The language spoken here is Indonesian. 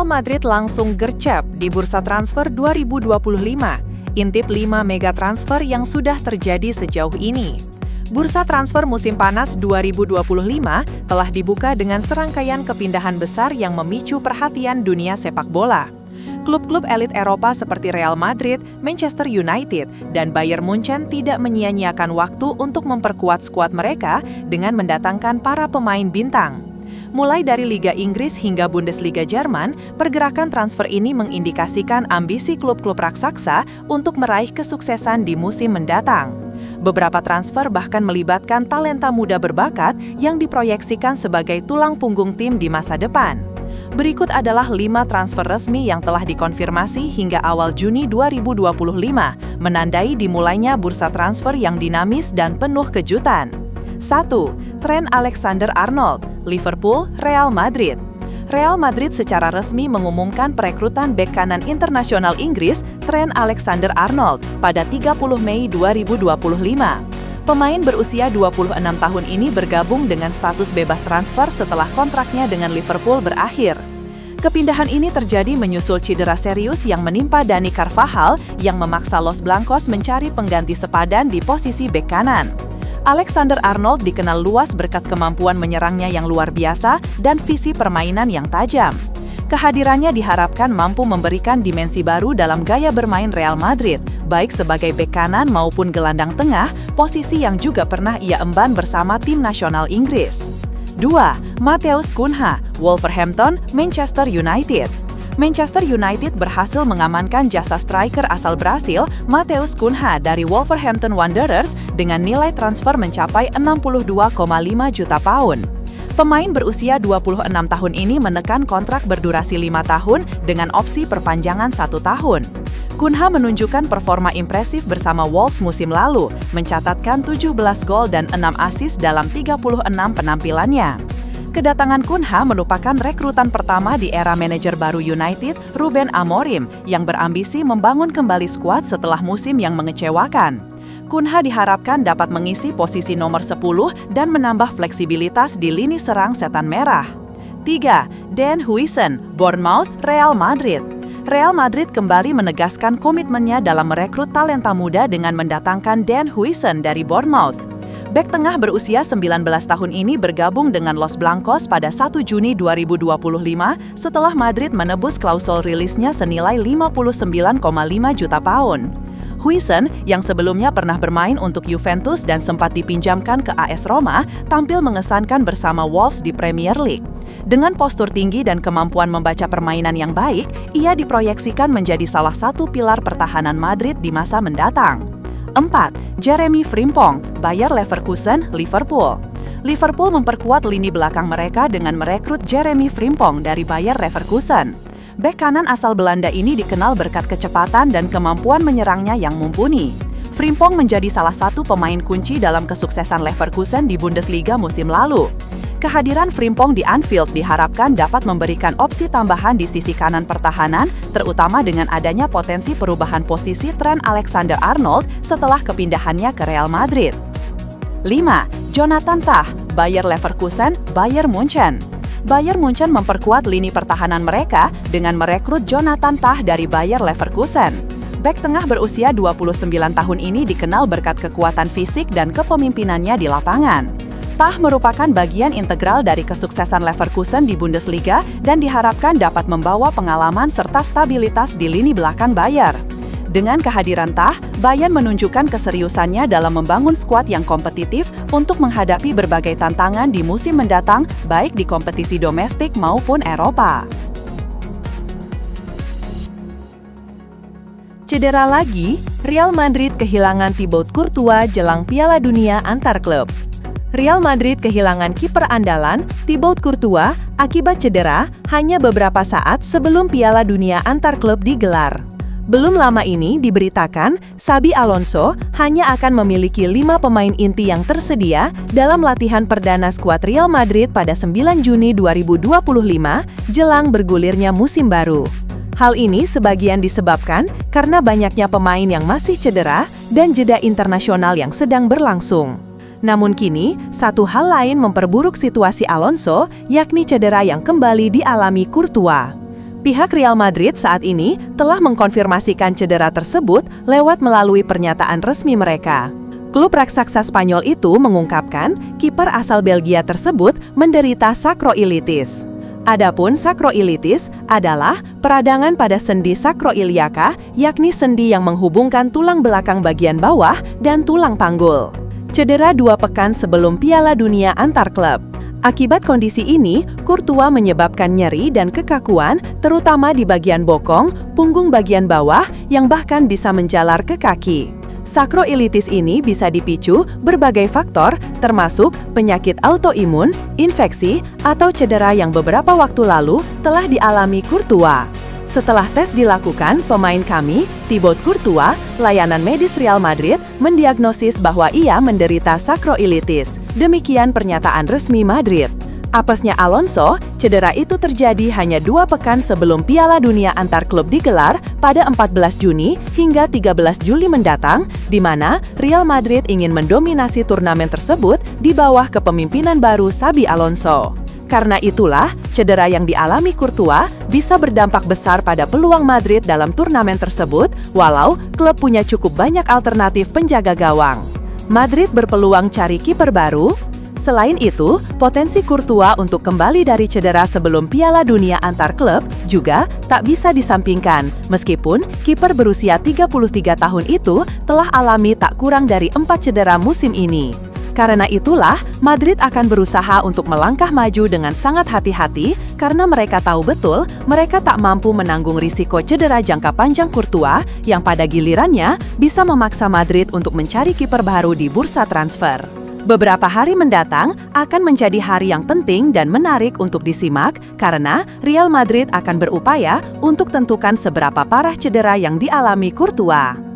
Real Madrid langsung gercep di bursa transfer 2025, intip 5 mega transfer yang sudah terjadi sejauh ini. Bursa transfer musim panas 2025 telah dibuka dengan serangkaian kepindahan besar yang memicu perhatian dunia sepak bola. Klub-klub elit Eropa seperti Real Madrid, Manchester United, dan Bayern Munchen tidak menyia-nyiakan waktu untuk memperkuat skuad mereka dengan mendatangkan para pemain bintang. Mulai dari Liga Inggris hingga Bundesliga Jerman, pergerakan transfer ini mengindikasikan ambisi klub-klub raksasa untuk meraih kesuksesan di musim mendatang. Beberapa transfer bahkan melibatkan talenta muda berbakat yang diproyeksikan sebagai tulang punggung tim di masa depan. Berikut adalah 5 transfer resmi yang telah dikonfirmasi hingga awal Juni 2025, menandai dimulainya bursa transfer yang dinamis dan penuh kejutan. 1. Trent Alexander-Arnold, Liverpool, Real Madrid. Real Madrid secara resmi mengumumkan perekrutan bek kanan internasional Inggris Trent Alexander-Arnold pada 30 Mei 2025. Pemain berusia 26 tahun ini bergabung dengan status bebas transfer setelah kontraknya dengan Liverpool berakhir. Kepindahan ini terjadi menyusul cedera serius yang menimpa Dani Carvajal yang memaksa Los Blancos mencari pengganti sepadan di posisi bek kanan. Alexander-Arnold dikenal luas berkat kemampuan menyerangnya yang luar biasa dan visi permainan yang tajam. Kehadirannya diharapkan mampu memberikan dimensi baru dalam gaya bermain Real Madrid, baik sebagai bek kanan maupun gelandang tengah, posisi yang juga pernah ia emban bersama tim nasional Inggris. 2. Matheus Cunha, Wolverhampton, Manchester United. Manchester United berhasil mengamankan jasa striker asal Brasil, Matheus Cunha dari Wolverhampton Wanderers dengan nilai transfer mencapai 62,5 juta pound. Pemain berusia 26 tahun ini menekan kontrak berdurasi 5 tahun dengan opsi perpanjangan 1 tahun. Cunha menunjukkan performa impresif bersama Wolves musim lalu, mencatatkan 17 gol dan 6 assist dalam 36 penampilannya. Kedatangan Cunha merupakan rekrutan pertama di era manajer baru United, Ruben Amorim, yang berambisi membangun kembali skuad setelah musim yang mengecewakan. Cunha diharapkan dapat mengisi posisi nomor 10 dan menambah fleksibilitas di lini serang setan merah. 3. Dan Huijsen, Bournemouth, Real Madrid. Real Madrid kembali menegaskan komitmennya dalam merekrut talenta muda dengan mendatangkan Dan Huijsen dari Bournemouth. Bek tengah berusia 19 tahun ini bergabung dengan Los Blancos pada 1 Juni 2025 setelah Madrid menebus klausul rilisnya senilai 59,5 juta pound. Huijsen, yang sebelumnya pernah bermain untuk Juventus dan sempat dipinjamkan ke AS Roma, tampil mengesankan bersama Wolves di Premier League. Dengan postur tinggi dan kemampuan membaca permainan yang baik, ia diproyeksikan menjadi salah satu pilar pertahanan Madrid di masa mendatang. 4. Jeremy Frimpong, Bayer Leverkusen, Liverpool. Liverpool memperkuat lini belakang mereka dengan merekrut Jeremy Frimpong dari Bayer Leverkusen. Bek kanan asal Belanda ini dikenal berkat kecepatan dan kemampuan menyerangnya yang mumpuni. Frimpong menjadi salah satu pemain kunci dalam kesuksesan Leverkusen di Bundesliga musim lalu. Kehadiran Frimpong di Anfield diharapkan dapat memberikan opsi tambahan di sisi kanan pertahanan, terutama dengan adanya potensi perubahan posisi Trent Alexander-Arnold setelah kepindahannya ke Real Madrid. 5. Jonathan Tah, Bayer Leverkusen, Bayern Munchen. Bayern Munchen memperkuat lini pertahanan mereka dengan merekrut Jonathan Tah dari Bayer Leverkusen. Bek tengah berusia 29 tahun ini dikenal berkat kekuatan fisik dan kepemimpinannya di lapangan. Tah merupakan bagian integral dari kesuksesan Leverkusen di Bundesliga dan diharapkan dapat membawa pengalaman serta stabilitas di lini belakang Bayer. Dengan kehadiran Tah, Bayern menunjukkan keseriusannya dalam membangun skuad yang kompetitif untuk menghadapi berbagai tantangan di musim mendatang, baik di kompetisi domestik maupun Eropa. Cedera lagi, Real Madrid kehilangan Thibaut Courtois jelang Piala Dunia antar klub. Real Madrid kehilangan kiper andalan, Thibaut Courtois, akibat cedera hanya beberapa saat sebelum Piala Dunia antar klub digelar. Belum lama ini diberitakan, Xabi Alonso hanya akan memiliki 5 pemain inti yang tersedia dalam latihan perdana skuad Real Madrid pada 9 Juni 2025 jelang bergulirnya musim baru. Hal ini sebagian disebabkan karena banyaknya pemain yang masih cedera dan jeda internasional yang sedang berlangsung. Namun kini, satu hal lain memperburuk situasi Alonso, yakni cedera yang kembali dialami Courtois. Pihak Real Madrid saat ini telah mengkonfirmasikan cedera tersebut lewat melalui pernyataan resmi mereka. Klub raksasa Spanyol itu mengungkapkan kiper asal Belgia tersebut menderita sakroilitis. Adapun sakroilitis adalah peradangan pada sendi sakroiliaka, yakni sendi yang menghubungkan tulang belakang bagian bawah dan tulang panggul. Cedera 2 pekan sebelum Piala Dunia antar klub. Akibat kondisi ini, Courtois menyebabkan nyeri dan kekakuan, terutama di bagian bokong, punggung bagian bawah, yang bahkan bisa menjalar ke kaki. Sakroilitis ini bisa dipicu berbagai faktor, termasuk penyakit autoimun, infeksi, atau cedera yang beberapa waktu lalu telah dialami Courtois. Setelah tes dilakukan, pemain kami, Thibaut Courtois, layanan medis Real Madrid, mendiagnosis bahwa ia menderita sakroilitis. Demikian pernyataan resmi Madrid. Apesnya Alonso, cedera itu terjadi hanya 2 pekan sebelum Piala Dunia antar klub digelar pada 14 Juni hingga 13 Juli mendatang, di mana Real Madrid ingin mendominasi turnamen tersebut di bawah kepemimpinan baru Xabi Alonso. Karena itulah, cedera yang dialami Courtois bisa berdampak besar pada peluang Madrid dalam turnamen tersebut, walau klub punya cukup banyak alternatif penjaga gawang. Madrid berpeluang cari kiper baru. Selain itu, potensi Courtois untuk kembali dari cedera sebelum Piala Dunia antar klub juga tak bisa disampingkan, meskipun kiper berusia 33 tahun itu telah alami tak kurang dari 4 cedera musim ini. Karena itulah, Madrid akan berusaha untuk melangkah maju dengan sangat hati-hati karena mereka tahu betul mereka tak mampu menanggung risiko cedera jangka panjang Courtois yang pada gilirannya bisa memaksa Madrid untuk mencari kiper baru di bursa transfer. Beberapa hari mendatang akan menjadi hari yang penting dan menarik untuk disimak karena Real Madrid akan berupaya untuk tentukan seberapa parah cedera yang dialami Courtois.